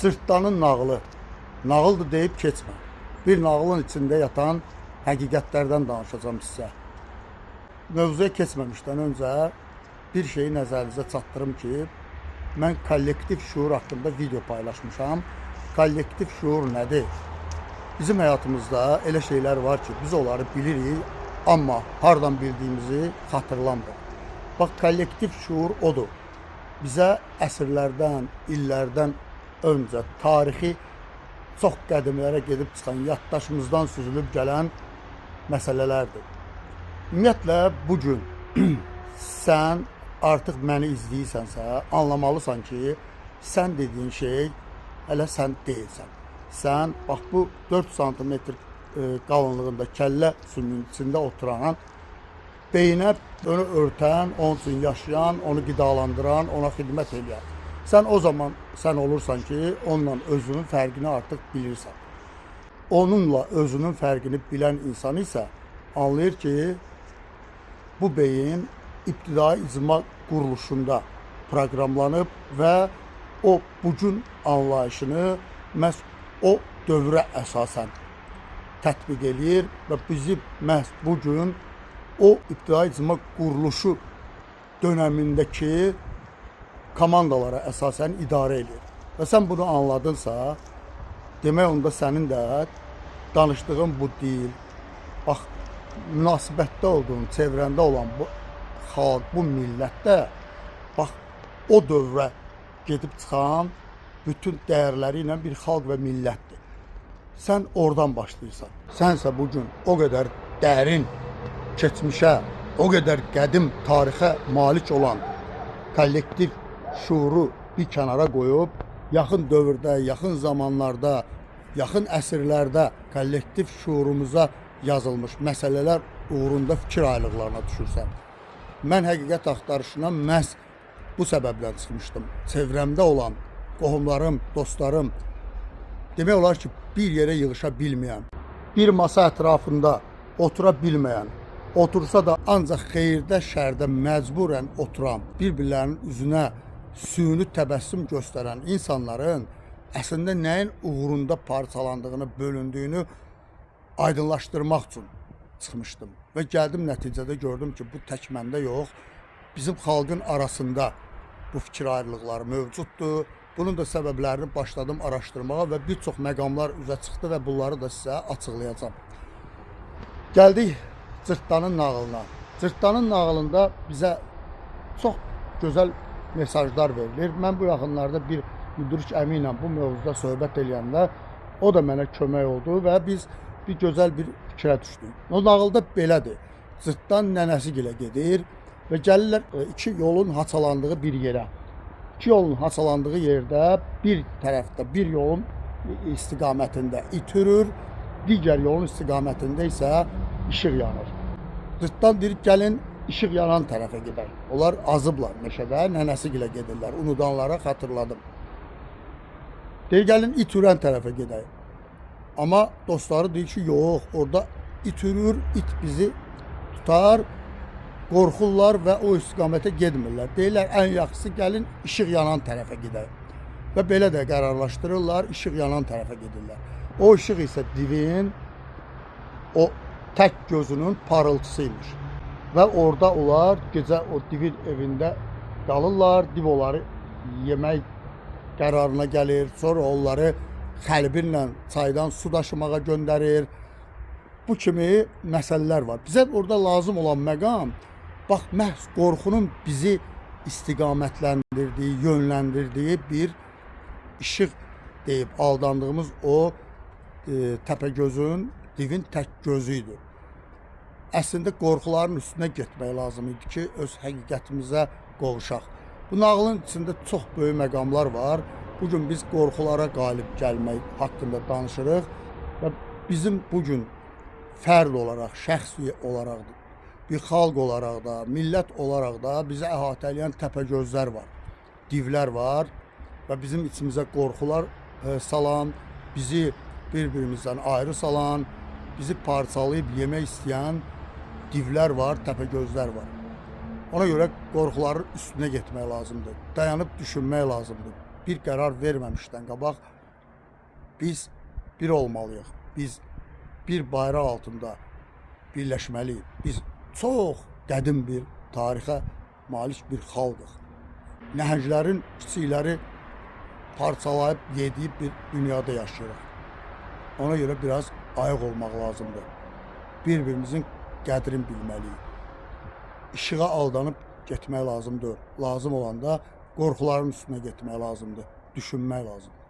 Cırtdanın nağılı. Nağıldır deyib keçmə. Bir nağılın içində yatan həqiqətlərdən danışacağım sizə. Mövzuya keçməmişdən öncə bir şeyi nəzərinizə çatdırım ki, mən kollektiv şuur haqqında video paylaşmışam. Kollektiv şuur nədir? Bizim həyatımızda elə şeylər var ki, biz onları bilirik, amma hardan bildiyimizi xatırlamırıq. Bax, kollektiv şuur odur. Bizə əsrlərdən, illərdən öncə tarixi çox qədimlərə gedib çıxan, yaddaşımızdan süzülüb gələn məsələlərdir. Ümumiyyətlə, bugün sən artıq məni izləyirsənsə, anlamalısan ki, sən dediyin şey hələ sən deyilsən. Sən, bax, bu 4 sm qalınlığında kəllə sümüyünün içində oturan, beyinə onu örtən, onun üçün yaşayan, onu qidalandıran, ona xidmət edən. Sən o zaman sən olursan ki, onunla özünün fərqini artıq bilirsən. Onunla özünün fərqini bilən insan isə anlayır ki, bu beyin ibtidai icma quruluşunda proqramlanıb və o bugün anlayışını məhz o dövrə əsasən tətbiq eləyir və bizi məhz bugün o ibtidai icma quruluşu dönəmindəki komandalara əsasən idarə edir. Və sən bunu anladınsa, demək onda sənin də danışdığın bu deyil. Bax, münasibətdə olduğun, çevrəndə olan bu xalq, bu millətdə, bax, o dövrə gedib çıxan bütün dəyərləri ilə bir xalq və millətdir. Sən oradan başlayırsan. Sənsə bugün o qədər dərin keçmişə, o qədər qədim tarixə malik olan kollektiv şuuru bir kənara qoyub, yaxın dövrdə, yaxın zamanlarda, yaxın əsrlərdə kollektiv şuurumuza yazılmış məsələlər uğrunda fikir ayrılıqlarına düşürsən. Mən həqiqət axtarışına məhz bu səbəblə çıxmışdım. Çevrəmdə olan qohumlarım, dostlarım, demək olar ki, bir yerə yığışa bilməyən, bir masa ətrafında otura bilməyən, otursa da ancaq xeyirdə, şərdə məcburən oturan, bir-birlərinin üzünə süni təbəssüm göstərən insanların əslində nəyin uğrunda parçalandığını, bölündüyünü aydınlaşdırmaq üçün çıxmışdım. Və gəldim nəticədə gördüm ki, bu tək məndə yox, bizim xalqın arasında bu fikir ayrılıqları mövcuddur. Bunun da səbəblərini başladım araşdırmağa və bir çox məqamlar üzə çıxdı və bunları da sizə açıqlayacağım. Gəldik Cırtdanın nağılına. Cırtdanın nağılında bizə çox gözəl mesajlar verilir. Mən bu yaxınlarda bir müdrik əmi ilə bu mövzuda söhbət eləyəndə o da mənə kömək oldu və biz bir gözəl bir fikrə düşdük. O nağılda belədir. Cırtdan nənəsigilə gedir və gəlirlər iki yolun haçalandığı bir yerə. İki yolun haçalandığı yerdə bir tərəfdə bir yolun istiqamətində itürür, digər yolun istiqamətində isə işıq yanır. Cırtdan deyir, gəlin işıq yanan tərəfə gedər. Onlar azıblar meşədə, nənəsigilə gedirlər. Unudanlara xatırladım. Deyir, gəlin itürən tərəfə gedək. Amma dostları deyir ki, yox, orada itürür, it bizi tutar, qorxurlar və o istiqamətə gedmirlər. Deyirlər, ən yaxşısı gəlin işıq yanan tərəfə gedək. Və belə də qərarlaşdırırlar, işıq yanan tərəfə gedirlər. O işıq isə divin, o tək gözünün parıltısıymış. Və orada onlar gecə o divin evində qalırlar, div onları yemək qərarına gəlir, sonra onları xəlbirlə çaydan su daşımağa göndərir. Bu kimi məsələlər var. Bizə orada lazım olan məqam, bax, məhz qorxunun bizi istiqamətləndirdiyi, yönləndirdiyi bir işıq deyib aldandığımız o təpəgözün, divin tək gözü idi. Əslində qorxuların üstünə getmək lazım idi ki, öz həqiqətimizə qovuşaq. Bu nağılın içində çox böyük məqamlar var. Bugün biz qorxulara qalib gəlmək haqqında danışırıq və bizim bugün fərd olaraq, şəxsi olaraq, bir xalq olaraq da, millət olaraq da bizi əhatə edən təpəgözlər var, divlər var və bizim içimizə qorxular salan, bizi bir-birimizdən ayrı salan, bizi parçalayıb yemək istəyən divlər var, təpəgözlər var. Ona görə qorxuların üstünə getmək lazımdır, dayanıb düşünmək lazımdır. bir qərar verməmişdən qabaq biz bir olmalıyıq. Biz bir bayraq altında birləşməliyik. Biz çox qədim bir tarixə malik bir xalqıq. Nəhənglərin kiçikləri parçalayıb yediyib bir dünyada yaşayırıq. Ona görə biraz ayıq olmaq lazımdır. Bir-birimizin qədrini bilməliyik. İşığa aldanıb getmək lazımdır. Lazım olanda qorxuların üstünə getmək lazımdır. Düşünmək lazımdır.